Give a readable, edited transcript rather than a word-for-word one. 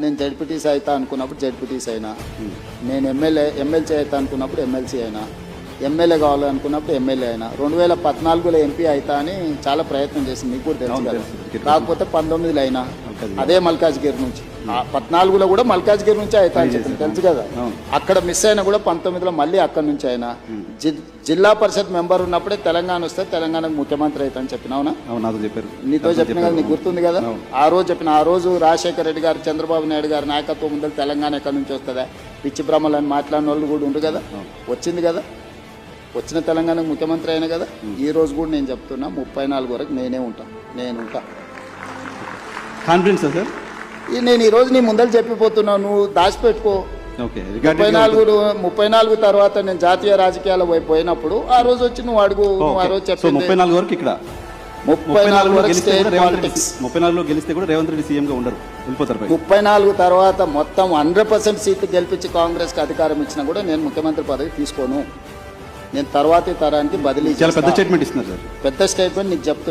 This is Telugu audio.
నేను జడ్పీటీసీ అవుతా అనుకున్నప్పుడు జడ్పీటీసీ అయినా, నేను ఎమ్మెల్సీ అవుతా అనుకున్నప్పుడు ఎమ్మెల్సీ అయినా, ఎమ్మెల్యే కావాలనుకున్నప్పుడు ఎమ్మెల్యే అయినా, 2014లో ఎంపీ అవుతా అని చాలా ప్రయత్నం చేసింది, మీకు కూడా తెలుసు కదా. కాకపోతే 19లో అయినా అదే మల్కాజ్గిరి నుంచి, 14లో కూడా మల్కాజ్గిరి నుంచి అవుతా అని చెప్పింది, తెలుసు కదా. అక్కడ మిస్ అయినా కూడా 19లో మళ్ళీ అక్కడ నుంచి అయినా. జిల్లా పరిషత్ మెంబర్ ఉన్నప్పుడే తెలంగాణ వస్తే తెలంగాణకు ముఖ్యమంత్రి అవుతా అని చెప్పిన, అవునా? నీతో చెప్పిన కదా, నీకు గుర్తుంది కదా. ఆ రోజు చెప్పిన, ఆ రోజు రాజశేఖర రెడ్డి గారు, చంద్రబాబు నాయుడు గారి నాయకత్వం ముందు తెలంగాణ ఎక్కడి నుంచి వస్తుందా, పిచ్చి బ్రహ్మలు అని మాట్లాడిన వాళ్ళు కూడా ఉండు కదా. వచ్చింది కదా, వచ్చిన తెలంగాణకు ముఖ్యమంత్రి అయినా కదా. ఈ రోజు కూడా నేను చెప్తున్నా 34 వరకు నేను ఉంటా. కాన్ఫిడెన్స్ సార్, నేను ఈరోజు నీ ముందర చెప్పిపోతున్నా, నువ్వు దాచిపెట్టుకో. 34 తర్వాత నేను జాతీయ రాజకీయాలు పోయినప్పుడు ఆ రోజు వచ్చి నువ్వు అడుగు. ఆ రోజు చెప్పి 34 వరకు ఇక్కడ 34 వరకు స్టేట్ పాలిటిక్స్. 34లో గెలిస్తే కూడా రేవంత్ రెడ్డి సీఎంగా ఉండరు, వెళ్ళిపోతారు. 34 తర్వాత మొత్తం 100% సీట్లు గెలిపించి కాంగ్రెస్కి అధికారం ఇచ్చినా కూడా నేను ముఖ్యమంత్రి పదవి తీసుకోను. నేను తర్వాతి తరానికి బదిలీ. చాలా పెద్ద స్టేట్మెంట్ ఇస్తున్నారు సార్. పెద్ద స్టేట్మెంట్ నీకు చెప్తున్నా.